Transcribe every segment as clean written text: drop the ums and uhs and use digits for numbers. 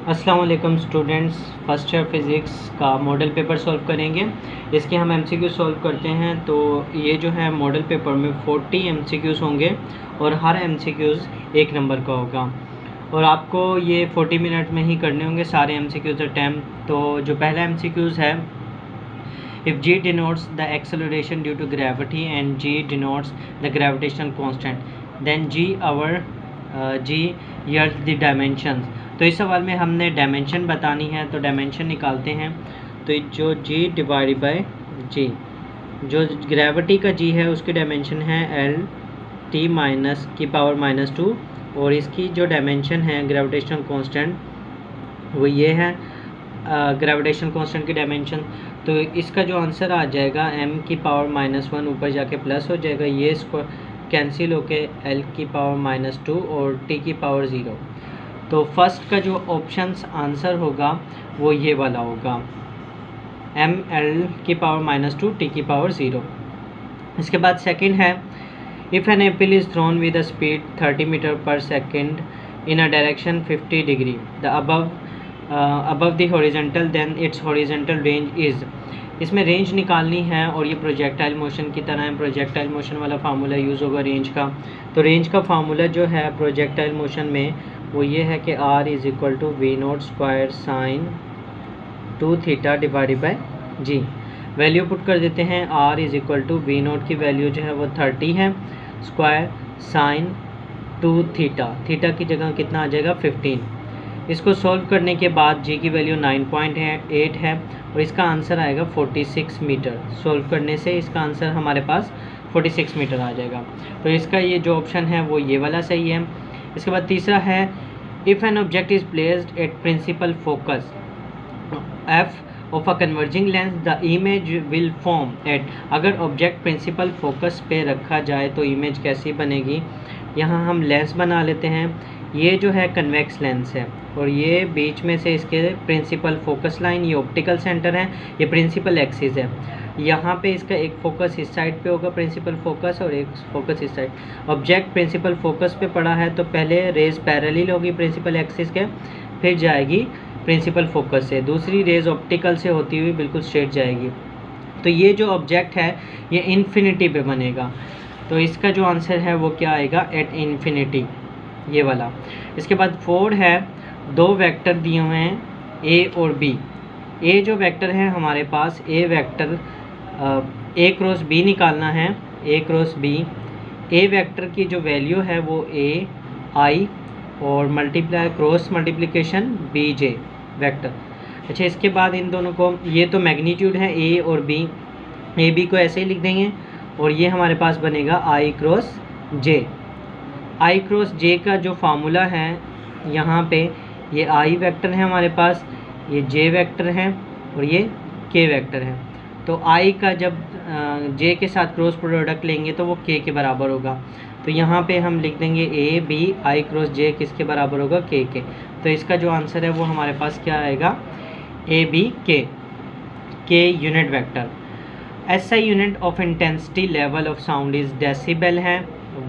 अस्सलाम वालेकुम students, first year physics का मॉडल पेपर सॉल्व करेंगे। इसके हम एमसीक्यू सॉल्व करते हैं। तो ये जो है मॉडल पेपर में 40 एमसीक्यूज़ होंगे और हर एमसीक्यूज़ 1 नंबर का होगा और आपको ये 40 मिनट में ही करने होंगे सारे एमसीक्यूज़ अटैम्प्ट। तो जो पहला एमसीक्यूज़ है, if g denotes the acceleration due to gravity and g denotes the gravitational constant, then g here the dimensions। तो इस सवाल में हमने डायमेंशन बतानी है, तो डायमेंशन निकालते हैं। तो जो g डिवाइड बाय g, जो ग्रेविटी का g है उसकी डायमेंशन है l t माइनस की पावर -2 और इसकी जो डायमेंशन है ग्रेविटेशनल कांस्टेंट वो ये है ग्रेविटेशनल कांस्टेंट की डायमेंशन। तो इसका जो आंसर आ जाएगा m की पावर -1 ऊपर जाके प्लस हो जाएगा, ये इसको कैंसिल होके l की पावर -2 और t की पावर 0। तो फर्स्ट का जो ऑप्शन आंसर होगा वो ये वाला होगा, m l की पावर -2 t की पावर 0। इसके बाद सेकंड है, if an apple is thrown with a speed 30 metre per second in a direction 50 degree the above the horizontal, then its horizontal range is। इसमें रेंज निकालनी है और ये प्रोजेक्टाइल मोशन की तरह है। प्रोजेक्टाइल मोशन वाला फार्मूला यूज़ होगा रेंज का। तो रेंज का फार्मूला जो है प्रोजेक्टाइल मोशन में वो ये है कि r = v0² sin 2θ divided by g। Value put कर देते हैं। r = v0 की वैल्यू जो है वो 30 है, स्क्वायर साइन 2θ, थीटा की जगह कितना आ जाएगा 15। इसको सॉल्व करने के बाद g की वैल्यू 9.8 है और इसका आंसर आएगा 46 मीटर। सॉल्व करने से इसका आंसर हमारे पास 46 मीटर आ जाएगा। तो इसका ये जो ऑप्शन है वो ये वाला सही है। इसके बाद तीसरा है, if an object is placed at principal focus f of a converging lens the image will form at. अगर ऑब्जेक्ट प्रिंसिपल फोकस पे रखा जाए तो इमेज कैसी बनेगी। यहाँ हम लेंस बना लेते हैं। ये जो है कन्वेक्स लेंस है और ये बीच में से इसके प्रिंसिपल फोकस लाइन, ये ऑप्टिकल सेंटर है, ये प्रिंसिपल एक्सिस है। यहाँ पे इसका एक फोकस इस साइड पे होगा प्रिंसिपल फोकस और एक फोकस इस साइड। ऑब्जेक्ट प्रिंसिपल फोकस पे पड़ा है तो पहले रेज पैरेलल होगी प्रिंसिपल एक्सिस के, फिर जाएगी प्रिंसिपल फोकस से, दूसरी रेज ऑप्टिकल से होती हुई बिल्कुल स्ट्रेट जाएगी। तो ये जो ऑब्जेक्ट है ये इन्फिनिटी पे बनेगा। तो इसका जो आंसर है वो क्या आएगा, एट इन्फिनिटी, ये वाला। इसके बाद 4 है, दो वेक्टर दिए हुए हैं a और b। a जो वेक्टर है हमारे पास, a vector a cross b निकालना है, a cross b। a vector की जो वैल्यू है वो a i और multiply cross multiplication bj vector. अच्छा, इसके बाद इन दोनों को, ये तो मैग्नीट्यूड है a और b, a b को ऐसे ही लिख देंगे और ये हमारे पास बनेगा i cross j। i cross j का जो फार्मूला है यहाँ पे, ये i वेक्टर है हमारे पास, ये j वेक्टर है और ये k वेक्टर है। तो i का जब j के साथ क्रॉस प्रोडक्ट लेंगे तो वो k के बराबर होगा। तो यहाँ पे हम लिख देंगे a b i cross j किसके बराबर होगा, k के। तो इसका जो आंसर है वो हमारे पास क्या आएगा, a b k unit vector. SI unit of intensity level of sound is decibel है।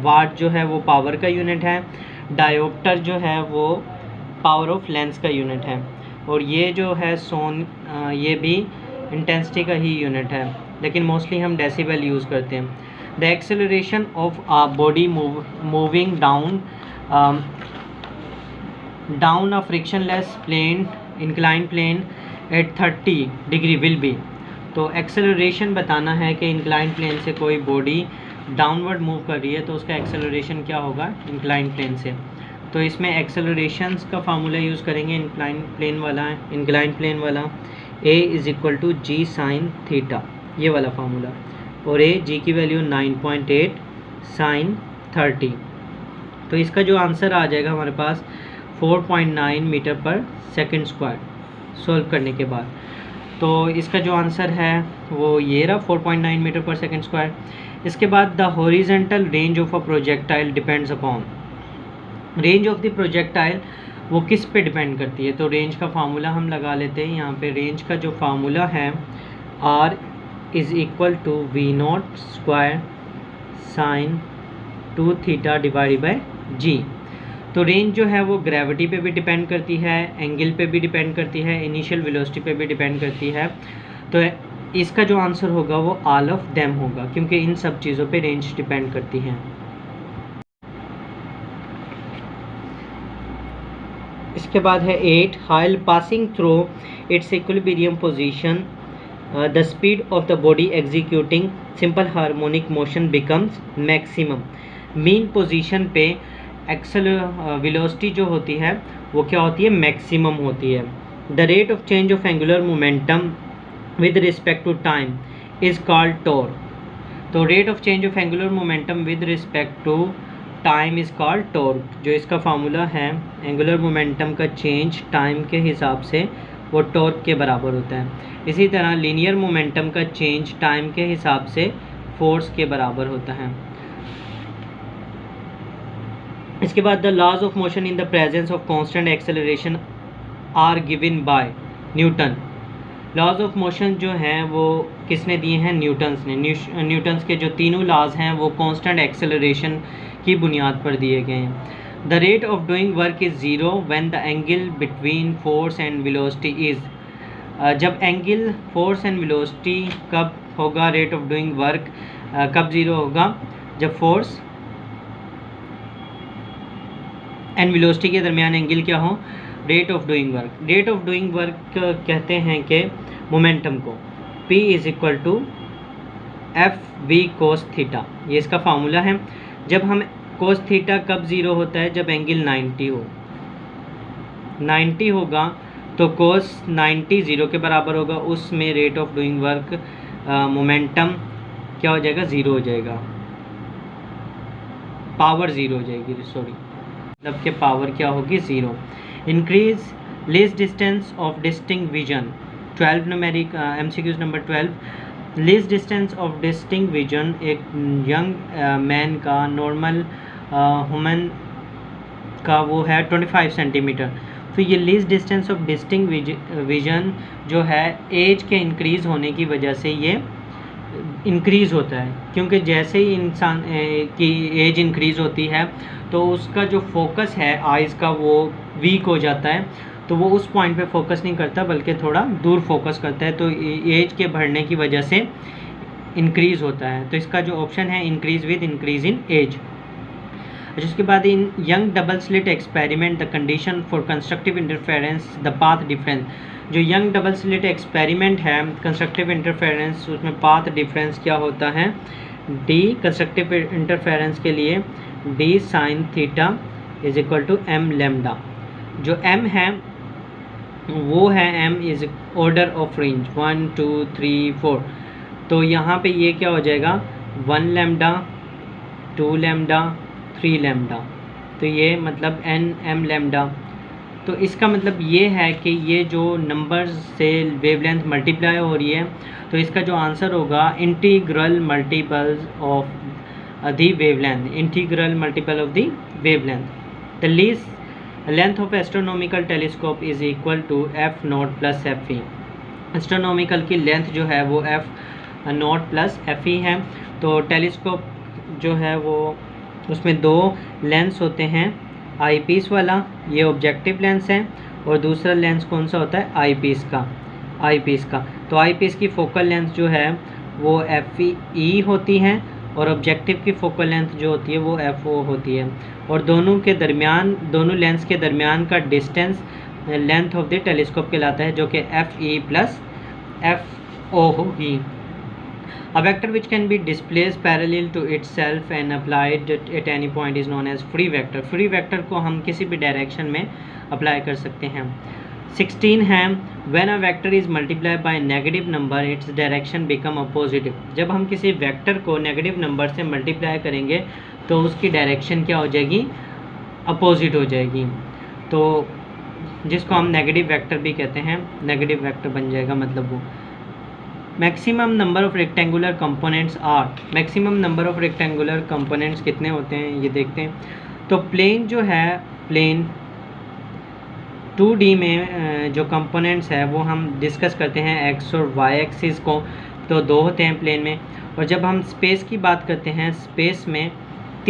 वाट जो है वो पावर का यूनिट है। डायोप्टर जो है वो पावर ऑफ लेंस का यूनिट है और ये जो है ये भी इंटेंसिटी का ही यूनिट है, लेकिन मोस्टली हम डेसिबल यूज़ करते हैं। The acceleration of a body moving down a frictionless plane incline plane at 30 degree will be. तो एक्सेलरेशन बताना है कि इंक्लाइन प्लेन से कोई बॉडी डाउनवर्ड मूव कर रही है तो उसका एक्सेलरेशन क्या होगा इंक्लाइन प्लेन से। तो इसमें एक्सेलरेशंस का फार्मूला यूज़ करेंगे इंक्लाइन प्लेन वाला a = g sin थीटा, ये वाला फार्मूला। और g की वैल्यू 9.8 sin 30। तो इसका जो आंसर आ जाएगा हमारे पास 4.9 metre per second square solve करने के बाद। तो इसका जो आंसर है वो ये रहा, 4.9 मीटर पर सेकेंड स्क्वायर। इसके बाद the horizontal range of a projectile depends upon. Range of the projectile वो किस पे डिपेंड करती है। तो रेंज का फार्मूला हम लगा लेते हैं यहाँ पे। रेंज का जो फार्मूला है r = v0² sin 2θ divided by g। तो रेंज जो है वो ग्रेविटी पे भी डिपेंड करती है, एंगल पे भी डिपेंड करती है, इनिशियल वेलोसिटी पे भी डिपेंड करती है। तो इसका जो आंसर होगा वो ऑल ऑफ देम होगा, क्योंकि इन सब चीज़ों पे रेंज डिपेंड करती है। इसके बाद है 8, while passing through its equilibrium position the speed of the body executing simple harmonic motion becomes maximum। Mean position पे वेलोसिटी जो होती है वो क्या होती है, मैक्सिमम होती है। The rate of change of angular momentum with respect to time is called torque. तो rate of change of angular momentum with respect to time is called torque. जो इसका फार्मूला है एंगुलर मोमेंटम का change time के हिसाब से वो torque के बराबर होता है। इसी तरह लीनियर मोमेंटम का चेंज टाइम के हिसाब से फोर्स के बराबर होता है। इसके बाद the laws of motion in the presence of constant acceleration are given by Newton. Laws of motion जो हैं वो किसने दिए हैं, न्यूटन्स ने। न्यूटन्स के जो तीनों लॉज हैं वो कांस्टेंट एक्सेलरेशन की बुनियाद पर दिए गए हैं। The rate of doing work is zero when the angle between force and velocity is. जब एंगल फोर्स एंड वेलोसिटी कब होगा, रेट ऑफ डूइंग वर्क कब ज़ीरो होगा, जब फोर्स एंड वेलोसिटी के दरमियान एंगल क्या हो, rate of doing work. Rate of doing work कहते हैं कि मोमेंटम को P is equal to F V cos theta, ये इसका फार्मूला है। जब हम कोस थीटा कब ज़ीरो होता है, जब एंगल 90 हो, 90 होगा तो कोस 90 ज़ीरो के बराबर होगा, उसमें rate of doing work momentum क्या हो जाएगा, ज़ीरो हो जाएगा, पावर ज़ीरो हो जाएगी, सॉरी, मतलब के पावर क्या होगी, zero. Increase least distance of distinct vision. 12 numeric MCQs number 12। Least distance of distinct vision एक यंग मैन का, नॉर्मल ह्यूमन का वो है 25 सेंटीमीटर। तो ये least distance of distinct vision जो है एज के इंक्रीज़ होने की वजह से ये इंक्रीज़ होता है, क्योंकि जैसे ही इंसान की एज इंक्रीज़ होती है तो उसका जो फोकस है आइज़ का वो वीक हो जाता है, तो वो उस पॉइंट पे फोकस नहीं करता बल्कि थोड़ा दूर फोकस करता है, तो एज के बढ़ने की वजह से इंक्रीज़ होता है। तो इसका जो ऑप्शन है increase with increase in age. उसके बाद in Young double slit experiment the condition for constructive interference the path difference. जो यंग डबल स्लिट एक्सपेरिमेंट है कंस्ट्रक्टिव इंटरफेरेंस, उसमें पाथ डिफरेंस क्या होता है, डी कंस्ट्रक्टिव इंटरफेरेंस के लिए d sine theta is equal to m lambda. जो m है वो है m is order of range 1 2 3 4। तो यहाँ पे ये क्या हो जाएगा 1 लेमडा 2 लेमडा 3 लेमडा, तो ये मतलब एन एम लेमडा। तो इसका मतलब ये है कि ये जो नंबर्स से वेवलेंथ मल्टीप्लाई हो रही है, तो इसका जो आंसर होगा integral multiples of the wavelength, integral multiple of the wavelength. The least length of astronomical telescope is equal to F not plus F E. Astronomical की लेंथ जो है वो F not plus F E है। तो telescope जो है वो उसमें दो लेंस होते हैं, आई पीस वाला ये ऑब्जेक्टिव लेंस है, और दूसरा लेंस कौन सा होता है, आई पीस का, आई पीस का। तो आई पीस की फोकल लेंथ जो है वो एफ ई होती है, और ऑब्जेक्टिव की फोकल लेंथ जो होती है वो एफ ओ होती है, और दोनों के दरमियान, दोनों लेंस के दरमियान का distance length of the telescope कहलाता है, जो कि F E plus F O होगी। A vector which can be displaced parallel to itself and applied at any point is known as free vector। free vector को हम किसी भी direction में अप्लाई कर सकते हैं। 16 है when a vector is multiplied by negative number its direction become opposite। जब हम किसी वेक्टर को नेगेटिव नंबर से मल्टीप्लाई करेंगे तो उसकी डायरेक्शन क्या हो जाएगी, अपोजिट हो जाएगी। तो जिसको हम नेगेटिव वेक्टर भी कहते हैं, नेगेटिव वेक्टर बन जाएगा मतलब वो। Maximum number of rectangular components are. Maximum number of rectangular components कितने होते हैं ये देखते हैं। तो प्लेन जो है, प्लेन 2D में जो कंपोनेंट्स है वो हम डिस्कस करते हैं एक्स और वाई एक्सिस को, तो दो होते हैं प्लेन में। और जब हम स्पेस की बात करते हैं, स्पेस में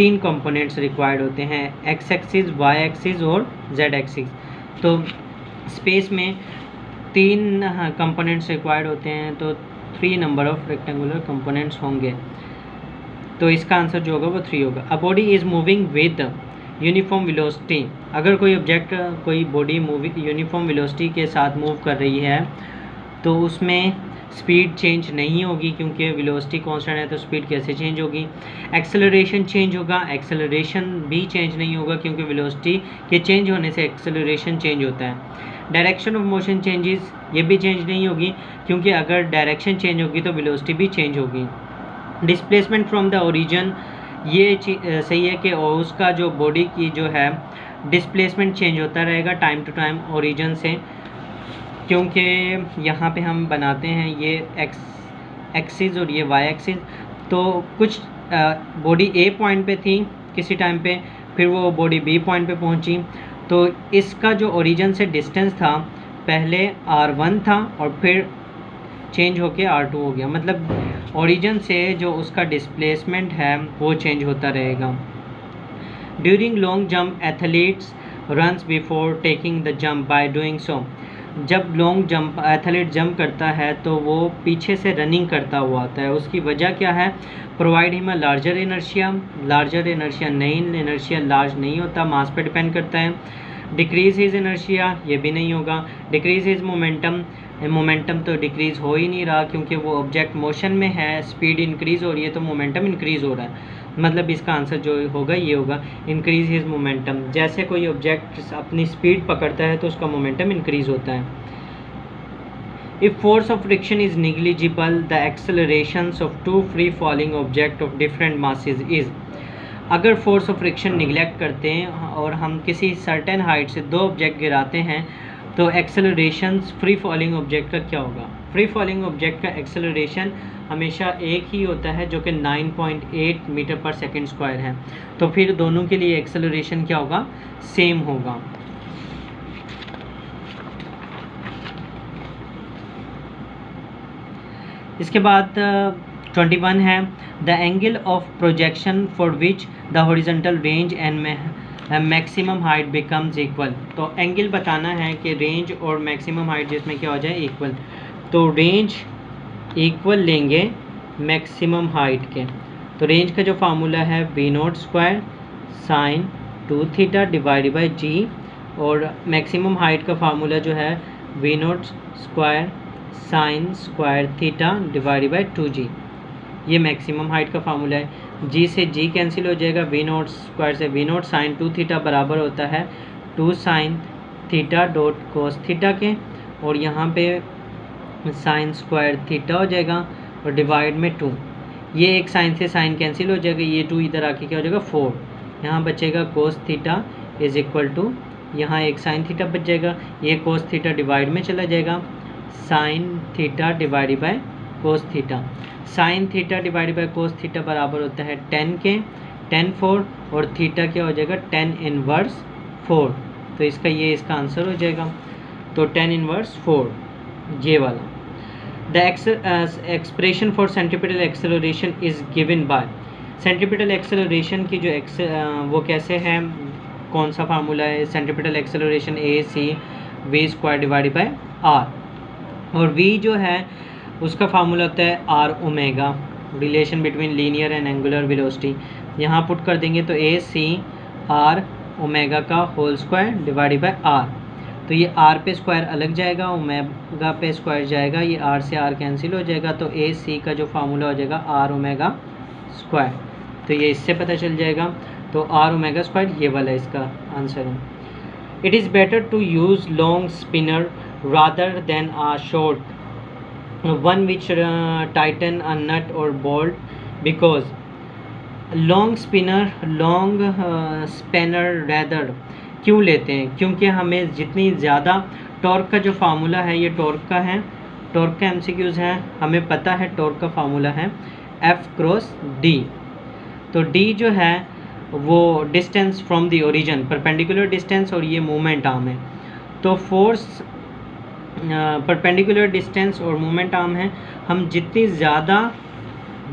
3 कंपोनेंट्स रिक्वायर्ड होते हैं, एक्स एक्सिस, वाई एक्सिस और जेड एक्सिस। तो स्पेस में 3 कंपोनेंट्स रिक्वायर्ड होते हैं, तो 3 नंबर ऑफ रेक्टेंगुलर कंपोनेंट्स होंगे। तो इसका आंसर जो होगा वो 3 होगा। A body is moving with uniform velocity. अगर कोई ऑब्जेक्ट, कोई बॉडी मूविंग यूनिफॉर्म वेलोसिटी के साथ मूव कर रही है तो उसमें स्पीड चेंज नहीं होगी, क्योंकि वेलोसिटी कांस्टेंट है तो स्पीड कैसे चेंज होगी। एक्सेलरेशन चेंज होगा, एक्सेलरेशन भी चेंज नहीं होगा, क्योंकि वेलोसिटी के चेंज होने से एक्सेलरेशन चेंज होता है। डायरेक्शन ऑफ मोशन चेंजेस, ये भी चेंज नहीं होगी, क्योंकि अगर डायरेक्शन चेंज होगी तो वेलोसिटी भी चेंज होगी। डिस्प्लेसमेंट फ्रॉम द ओरिजिन, ये सही है कि उसका जो बॉडी की जो है डिस्प्लेसमेंट चेंज होता रहेगा टाइम टू टाइम ओरिजिन से, क्योंकि यहाँ पे हम बनाते हैं ये एक्स एक्सिस और ये वाई एक्सिस। तो कुछ बॉडी ए पॉइंट पे थी किसी टाइम पे, फिर वो बॉडी बी पॉइंट पे पहुँची, तो इसका जो ओरिजिन से डिस्टेंस था पहले r1 था और फिर चेंज होके r2 हो गया, मतलब ओरिजिन से जो उसका डिस्प्लेसमेंट है वो चेंज होता रहेगा। During long jump athletes runs before taking the jump by doing so. जब लॉन्ग जंप एथलीट जंप करता है तो वो पीछे से रनिंग करता हुआ आता है, उसकी वजह क्या है? Provide him a larger inertia. Larger inertia, नहीं इनर्शिया लार्ज नहीं होता, मास पे डिपेंड करता है। डिक्रीज हिज इनर्शिया, ये भी नहीं होगा। डिक्रीज हिज मोमेंटम, मोमेंटम तो डिक्रीज़ हो ही नहीं रहा, क्योंकि वो ऑब्जेक्ट मोशन में है, स्पीड इंक्रीज़ हो रही है तो मोमेंटम इंक्रीज़ हो रहा है, मतलब इसका आंसर जो होगा ये होगा, इंक्रीज़ हिज मोमेंटम। जैसे कोई ऑब्जेक्ट अपनी स्पीड पकड़ता है तो उसका मोमेंटम इंक्रीज़ होता है। If force of friction is negligible the accelerations of two free falling object of different masses is. अगर फोर्स ऑफ फ्रिक्शन निगलेक्ट करते हैं और हम किसी सर्टेन हाइट से 2 ऑब्जेक्ट गिराते हैं तो एक्सेलरेशंस फ्री फॉलिंग ऑब्जेक्ट का क्या होगा? फ्री फॉलिंग ऑब्जेक्ट का एक्सेलरेशन हमेशा एक ही होता है, जो कि 9.8 मीटर पर सेकेंड स्क्वायर है। तो फिर दोनों के लिए एक्सेलरेशन क्या होगा? सेम होगा। इसके बाद 21 है, the angle of projection for which the horizontal range and maximum height becomes equal. तो एंगल बताना है कि रेंज और मैक्सिमम हाइट जिसमें क्या हो जाए इक्वल। तो रेंज इक्वल लेंगे मैक्सिमम हाइट के, तो रेंज का जो फार्मूला है v0 square sine 2 theta divide by g, और मैक्सिमम हाइट का फार्मूला जो है v0 square sine square theta divide by 2g। ये मैक्सिमम हाइट का फार्मूला है। जी से जी कैंसिल हो जाएगा, v0 स्क्वायर से v0 साइन 2 थीटा बराबर होता है 2 sine theta dot cos theta के, और यहाँ पे साइन स्क्वायर थीटा हो जाएगा और डिवाइड में 2। ये एक साइन से साइन कैंसिल हो जाएगा, ये 2 इधर आके क्या हो जाएगा 4, यहाँ बचेगा cos theta is equal to, यहाँ एक साइन थीटा बच जाएगा, ये कोस थीटा डिवाइड में चला जाएगा, sine theta divide by cos theta. Sine theta divide by cos theta बराबर होता है 10 के, 10 4, और थीटा क्या हो जाएगा 10 इनवर्स 4। तो इसका ये इसका आंसर हो जाएगा, तो 10 इनवर्स 4 ये वाला। The expression for centripetal acceleration is given by. Centripetal acceleration की जो वो कैसे है, कौन सा फार्मूला है? Centripetal acceleration A C V square divide by R, और v जो है उसका फार्मूला होता है R omega, relation between linear and angular velocity. यहाँ पुट कर देंगे तो ए सी आर ओमेगा का whole square divide by R, तो ये आर पे स्क्वायर अलग जाएगा, ओमेगा पे स्क्वायर जाएगा, ये आर से आर कैंसिल हो जाएगा, तो ए सी का जो फार्मूला हो जाएगा आर ओमेगा स्क्वायर, तो ये इससे पता चल जाएगा, तो आर ओमेगा स्क्वायर ये वाला इसका आंसर है। It is better to use long spinner rather than a short one which tighten a nut or bolt, because long spanner rather क्यों लेते हैं? क्योंकि हमें जितनी ज़्यादा टॉर्क का जो फार्मूला है, ये टॉर्क का है, टॉर्क का एमसीक्यूज़ है, हमें पता है टॉर्क का फार्मूला है F क्रॉस D। तो D जो है वो distance from the origin, perpendicular distance, और ये मोमेंट आर्म है। तो फोर्स परपेंडिकुलर डिस्टेंस और मोमेंट आर्म है, हम जितनी ज़्यादा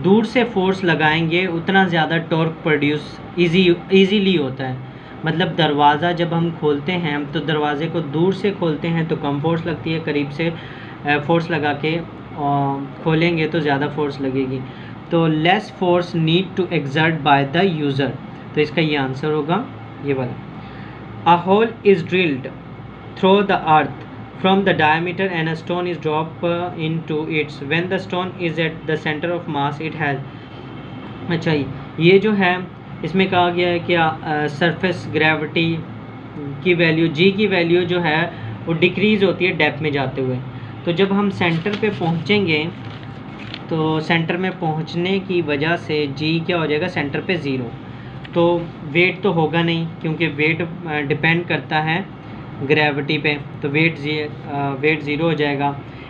दूर से फोर्स लगाएंगे उतना ज़्यादा टॉर्क प्रोड्यूस ईजीली होता है। मतलब दरवाज़ा जब हम खोलते हैं तो दरवाज़े को दूर से खोलते हैं तो कम फोर्स लगती है, करीब से फोर्स लगा के खोलेंगे तो ज़्यादा फोर्स लगेगी। तो less force need to exert by the user, तो इसका ये आंसर होगा ये वाला। A hole is drilled through the earth from the diameter and a stone is dropped into it. When the stone is at the center of mass it has, अच्छा ये जो है इसमें कहा गया है कि सरफेस ग्रेविटी की वैल्यू जी की वैल्यू जो है वो डिक्रीज़ होती है डेप्थ में जाते हुए। तो जब हम सेंटर पे पहुंचेंगे तो सेंटर में पहुंचने की वजह से जी क्या हो जाएगा, सेंटर पे ज़ीरो। तो वेट तो होगा नहीं क्योंकि वेट डिपेंड करता है ग्रेविटी पे, तो वेट ज़ीरो हो जाएगा।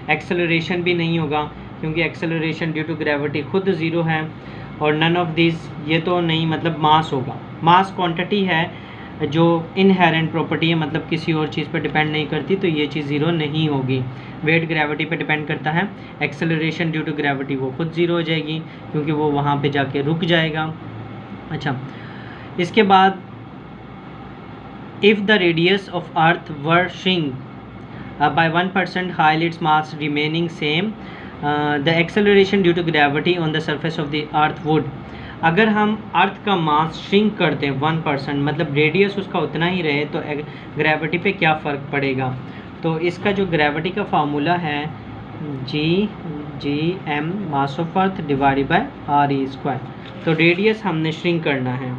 एक्सेलरेशन भी नहीं होगा क्योंकि एक्सेलरेशन ड्यू टू ग्रेविटी खुद ज़ीरो है। और नन ऑफ दिस, ये तो नहीं, मतलब मास होगा। मास क्वांटिटी है जो इनहेरेंट प्रॉपर्टी है, मतलब किसी और चीज़ पर डिपेंड नहीं करती, तो ये चीज़ ज़ीरो नहीं होगी। वेट ग्रेविटी पे डिपेंड करता है, एक्सेलरेशन ड्यू टू ग्रेविटी वो खुद ज़ीरो हो जाएगी क्योंकि वो वहाँ पे जाके रुक जाएगा। अच्छा, इसके बाद if the radius of earth were shrink by 1% while its mass remaining same, the acceleration due to gravity on the surface of the earth would, अगर हम अर्थ का मास श्रिंक कर दें 1%, मतलब रेडियस उसका उतना ही रहे, तो ग्रेविटी पे क्या फ़र्क पड़ेगा। तो इसका जो ग्रेविटी का फार्मूला है G M mass of earth divided by R E square. तो रेडियस हमने श्रिंक करना है,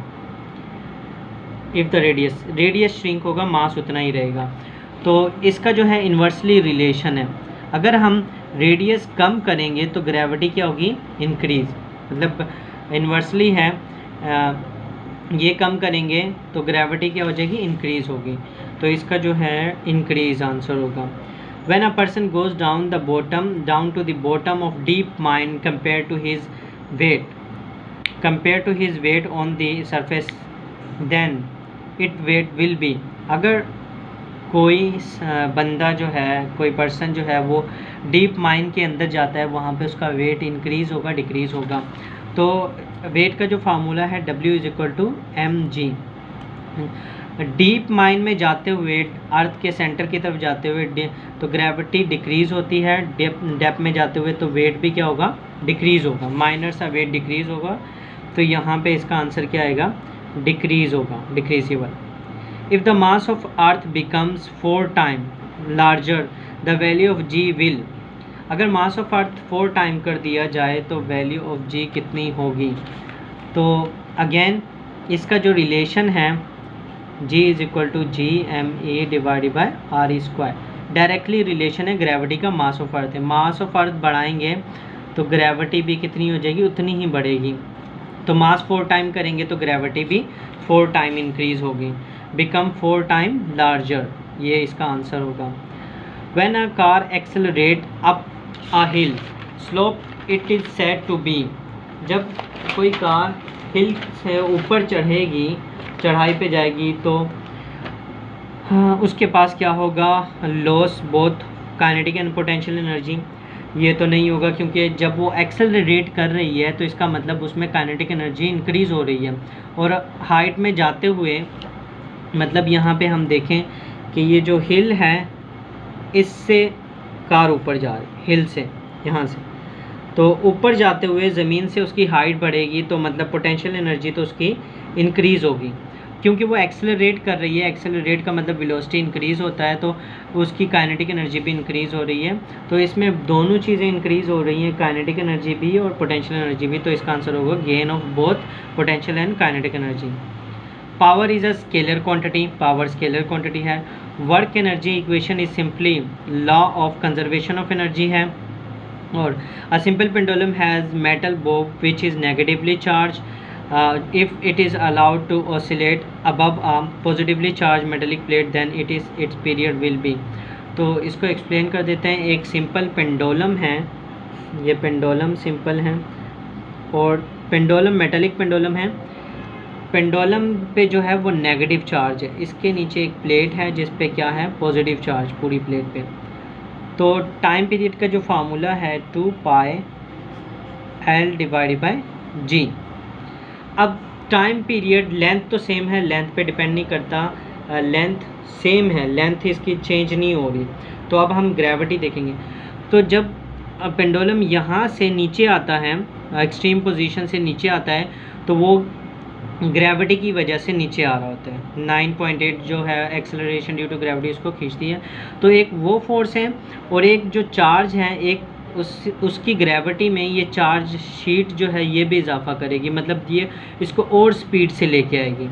इफ़ द रेडियस श्रिंक होगा मास उतना ही रहेगा। तो इसका जो है इन्वर्सली रिलेशन है, अगर हम रेडियस कम करेंगे तो ग्रेविटी क्या होगी, इंक्रीज़, मतलब इन्वर्सली है, ये कम करेंगे तो ग्रेविटी क्या हो जाएगी, इंक्रीज़ होगी। तो इसका जो है इंक्रीज़ आंसर होगा। When a person goes down to the bottom of deep mine compare to his weight on the surface then it weight will be, अगर कोई बंदा जो है, कोई पर्सन जो है वो डीप माइन के अंदर जाता है, वहाँ पे उसका वेट इंक्रीज़ होगा डिक्रीज़ होगा। तो वेट का जो फार्मूला है W = mg। डीप माइन में जाते हुए, अर्थ के सेंटर की तरफ जाते हुए तो ग्रेविटी डिक्रीज़ होती है, डेप्थ में जाते हुए तो वेट भी क्या होगा, डिक्रीज़ होगा, माइनर सा वेट डिक्रीज़ होगा। तो यहाँ पे इसका आंसर क्या आएगा, डिक्रीज़ होगा, decreasable. If the mass of earth becomes 4 time larger the value of g will, अगर मास ऑफ अर्थ 4 टाइम कर दिया जाए तो वैल्यू ऑफ जी कितनी होगी। तो अगेन इसका जो रिलेशन है G = GMA divided by R E square, directly relation है ग्रेविटी का मास ऑफ अर्थ है। मास ऑफ अर्थ बढ़ाएंगे तो ग्रेविटी भी कितनी हो जाएगी, उतनी ही बढ़ेगी। तो मास 4 टाइम करेंगे तो ग्रेविटी भी 4 टाइम इंक्रीज़ होगी, बिकम 4 टाइम लार्जर, ये इसका आंसर होगा। When a car accelerate up a hill slope it is said to be, जब कोई कार हिल से ऊपर चढ़ेगी, चढ़ाई पे जाएगी, तो उसके पास क्या होगा, loss both kinetic and potential energy. ये तो नहीं होगा क्योंकि जब वो एक्सेलरेट कर रही है तो इसका मतलब उसमें काइनेटिक एनर्जी इंक्रीज़ हो रही है। और हाइट में जाते हुए, मतलब यहाँ पे हम देखें कि ये जो हिल है इससे कार ऊपर जा रही है, हिल से, यहाँ से, तो ऊपर जाते हुए ज़मीन से उसकी हाइट बढ़ेगी, तो मतलब पोटेंशियल एनर्जी तो उसकी इंक्रीज़ होगी क्योंकि वो एक्सेलरेट कर रही है। एक्सेलरेट का मतलब वेलोसिटी इंक्रीज़ होता है, तो उसकी काइनेटिक एनर्जी भी इंक्रीज़ हो रही है। तो इसमें दोनों चीज़ें इंक्रीज़ हो रही हैं, काइनेटिक एनर्जी भी और पोटेंशियल एनर्जी भी। तो इसका आंसर होगा gain of both potential and kinetic energy. Power is a scalar quantity, power scalar quantity है। Work energy equation is simply law of conservation of energy है। और a simple pendulum has metal bob which is negatively charged if it is allowed to oscillate above a positively charged metallic plate then its period will be। तो इसको explain कर देते हैं। एक simple pendulum है, ये पेंडुलम सिंपल है और पेंडुलम मेटेलिक पेंडुलम है। पेंडुलम पे जो है वो नेगेटिव चार्ज है, इसके नीचे एक प्लेट है जिस पे क्या है, पॉजिटिव चार्ज पूरी प्लेट पे। तो टाइम पीरियड का जो फार्मूला है 2 पाई L डिवाइड बाय G। अब टाइम पीरियड, लेंथ तो सेम है, लेंथ पे डिपेंड नहीं करता, लेंथ सेम है, लेंथ इसकी चेंज नहीं हो रही। तो अब हम ग्रेविटी देखेंगे। तो जब पेंडुलम यहाँ से नीचे आता है, एक्सट्रीम पोजीशन से नीचे आता है, तो वो ग्रेविटी की वजह से नीचे आ रहा होता है। 9.8 जो है एक्सेलरेशन ड्यू टू ग्रेविटी उसको खींचती है। तो एक वो फोर्स है और एक जो चार्ज है, एक उसकी ग्रेविटी में ये चार्ज शीट जो है ये भी इजाफा करेगी, मतलब ये इसको और स्पीड से लेके आएगी,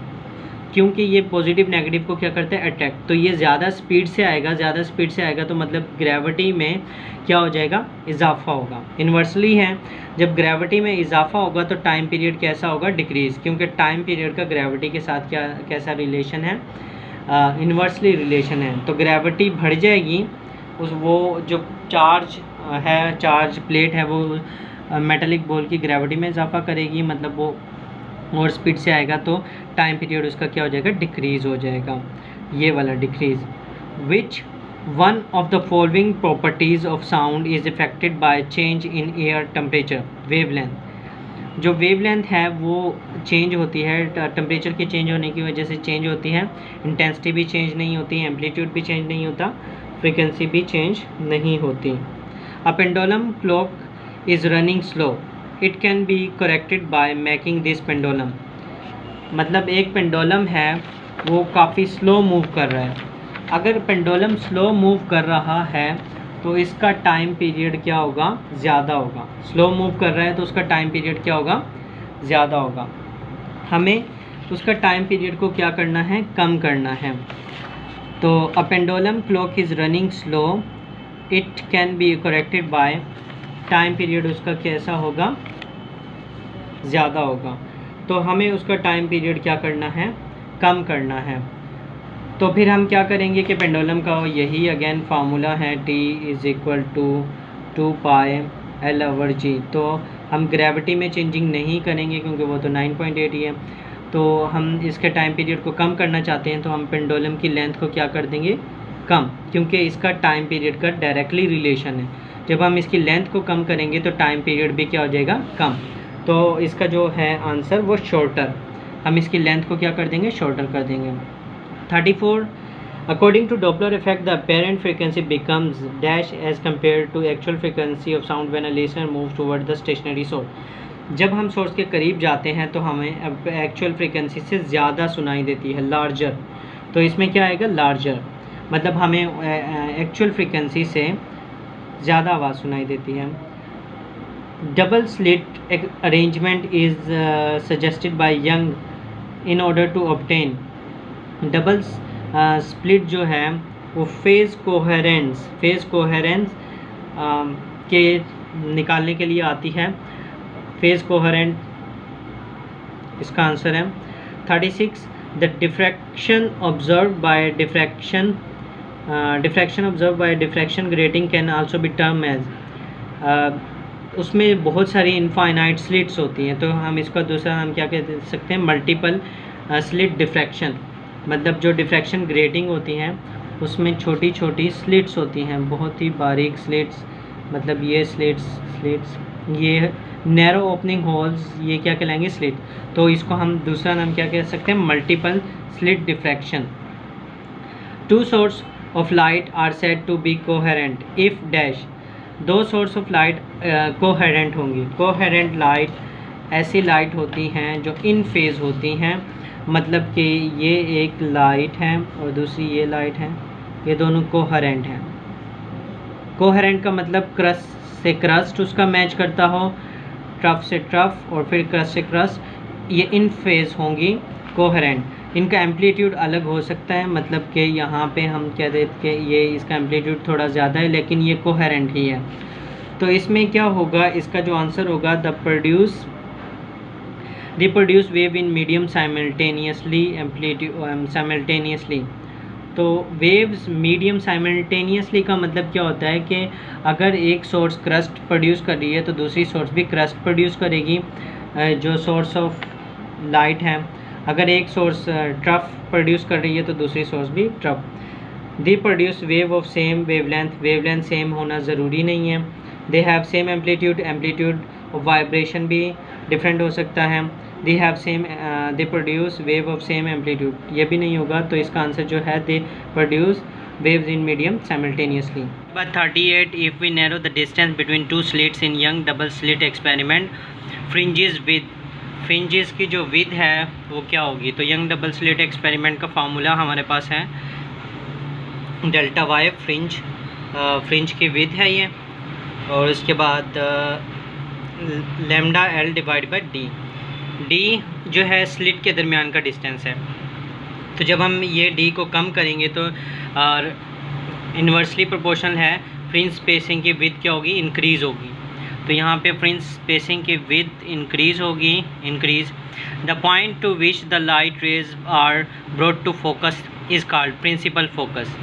क्योंकि ये पॉजिटिव नेगेटिव को क्या करता है, अट्रैक्ट। तो ये ज़्यादा स्पीड से आएगा, ज़्यादा स्पीड से आएगा तो मतलब ग्रेविटी में क्या हो जाएगा, इजाफा होगा। इन्वर्सली है, जब ग्रेविटी में इजाफा होगा तो टाइम पीरियड कैसा होगा, डिक्रीज़, क्योंकि टाइम पीरियड का ग्रेविटी के साथ क्या कैसा रिलेशन है, इन्वर्सली रिलेशन है। तो ग्रेविटी बढ़ जाएगी, उस वो जो चार्ज है, चार्ज प्लेट है, वो मेटालिक बॉल की ग्रेविटी में इजाफा करेगी, मतलब वो और स्पीड से आएगा तो टाइम पीरियड उसका क्या हो जाएगा, डिक्रीज़ हो जाएगा, ये वाला decrease. Which one of the following properties of sound is affected by change in air temperature, wavelength. जो वेवलेंथ है वो चेंज होती है, टेम्परेचर के चेंज होने की वजह से चेंज होती है, इंटेंसिटी भी चेंज नहीं होती, एम्पलीट्यूड भी चेंज नहीं होता, फ्रीक्वेंसी भी चेंज नहीं होती। A pendulum clock is running slow. It can be corrected by making this pendulum. मतलब एक पेंडुलम है वो काफ़ी स्लो मूव कर रहा है। अगर पेंडुलम स्लो मूव कर रहा है तो इसका टाइम पीरियड क्या होगा, ज़्यादा होगा। स्लो मूव कर रहा है तो उसका टाइम पीरियड क्या होगा, ज़्यादा होगा। हमें उसका टाइम पीरियड को क्या करना है, कम करना है। तो a pendulum clock is running slow, it can be corrected bye, time period उसका कैसा होगा, ज़्यादा होगा। तो हमें उसका टाइम पीरियड क्या करना है, कम करना है। तो फिर हम क्या करेंगे कि पेंडुलम का यही अगेन फार्मूला है, T is equal to 2 pi L/G। तो हम ग्रेविटी में चेंजिंग नहीं करेंगे क्योंकि वो तो 9.8 ही है। तो हम इसके टाइम पीरियड को कम करना चाहते हैं तो हम पेंडुलम की लेंथ को क्या कर देंगे, कम, क्योंकि इसका टाइम पीरियड का डायरेक्टली रिलेशन है। जब हम इसकी लेंथ को कम करेंगे तो टाइम पीरियड भी क्या हो जाएगा, कम। तो इसका जो है आंसर वो शॉर्टर, हम इसकी लेंथ को क्या कर देंगे, शॉर्टर कर देंगे। 34 according to Doppler effect the apparent frequency becomes dash as compare to actual frequency of sound when a listener moves toward the stationary source. जब हम सोर्स के करीब जाते हैं तो हमें एक्चुअल फ्रीक्वेंसी से ज़्यादा सुनाई देती है, लार्जर। तो इसमें क्या आएगा, लार्जर, मतलब हमें एक्चुअल फ्रीक्वेंसी से ज़्यादा आवाज़ सुनाई देती है। Double slit arrangement is suggested by Young in order to obtain. Double split जो है वो फेज़ कोहेरेंस के निकालने के लिए आती है। फेज़ कोहेरेंट इसका आंसर है। 36 the diffraction observe by diffraction grating can also be term as, उसमें बहुत सारी इनफाइनाइट स्लिट्स होती हैं, तो हम इसका दूसरा नाम क्या कह सकते हैं, मल्टीपल स्लिट डिफ्रैक्शन। मतलब जो डिफ्रैक्शन ग्रेटिंग होती हैं उसमें छोटी छोटी स्लिट्स होती हैं, बहुत ही बारीक स्लिट्स, मतलब ये स्लिट्स ये नैरो ओपनिंग होल्स, ये क्या कहलाएंगे, स्लिट। तो इसको हम दूसरा नाम क्या कह सकते हैं, multiple slit diffraction. Two source of light are said to be coherent if dash, दो सोर्स ऑफ लाइट कोहेरेंट होंगी। कोहेरेंट लाइट ऐसी लाइट होती हैं जो इन फेज़ होती हैं, मतलब कि ये एक लाइट है और दूसरी ये लाइट है, ये दोनों कोहेरेंट हैं। कोहेरेंट का मतलब क्रस्ट से क्रस्ट उसका मैच करता हो, ट्रफ से ट्रफ और फिर क्रस्ट से क्रस्ट, ये इन फेज़ होंगी कोहेरेंट। इनका एम्पलीट्यूड अलग हो सकता है, मतलब कि यहाँ पे हम क्या देते हैं, ये इसका एम्पलीट्यूड थोड़ा ज़्यादा है लेकिन ये कोहेरेंट ही है। तो इसमें क्या होगा, इसका जो आंसर होगा, the produce wave in medium simultaneously simultaneously. तो वेव्स मीडियम साइमल्टेनियसली का मतलब क्या होता है कि अगर एक सोर्स क्रस्ट प्रोड्यूस कर रही है तो दूसरी सोर्स भी क्रस्ट प्रोड्यूस करेगी, जो सोर्स ऑफ लाइट है। अगर एक सोर्स ट्रफ प्रोड्यूस कर रही है तो दूसरी सोर्स भी trough. They produce wave of same wavelength, wavelength same होना ज़रूरी नहीं है। They have same amplitude, amplitude और वाइब्रेशन भी डिफरेंट हो सकता है। They have same they produce wave of same amplitude, ये भी नहीं होगा। तो इसका आंसर जो है they produce waves in medium simultaneously. But 38, if we narrow the distance between two slits in Young double slit experiment, fringes की जो विथ है वो क्या होगी? तो यंग डबल स्लिट एक्सपेरिमेंट का फार्मूला हमारे पास है डेल्टा वाई, फ्रिंज की विथ है ये, और उसके बाद lambda L divide by D जो है स्लिट के दरमियान का डिस्टेंस है। तो जब हम ये डी को कम करेंगे तो इन्वर्सली प्रोपोर्शनल है, फ्रिंज स्पेसिंग की विड्थ क्या होगी? इंक्रीज़ होगी। तो यहाँ पे फ्रिंज स्पेसिंग की विड्थ इंक्रीज़ होगी, the point to which the light rays are brought to focus is called principal focus.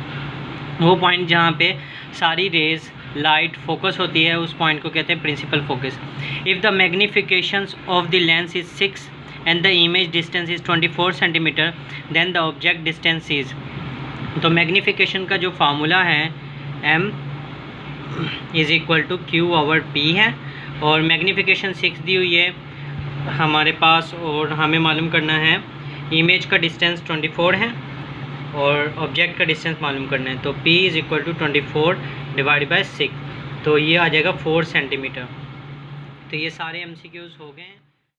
वो पॉइंट जहाँ पे सारी रेज लाइट फोकस होती है उस पॉइंट को कहते हैं principal focus. If the magnification of the lens is 6 and the image distance is 24 cm, then the object distance is, तो मैग्नीफिकेशन का जो फार्मूला है m is equal to Q/P है, और मैग्नीफिकेशन 6 दी हुई है हमारे पास, और हमें मालूम करना है इमेज का डिस्टेंस 24 है और ऑब्जेक्ट का डिस्टेंस मालूम करना है। तो P is equal to 24 divide by 6, तो ये आ जाएगा 4 सेंटीमीटर। तो ये सारे MCQs हो गए हैं।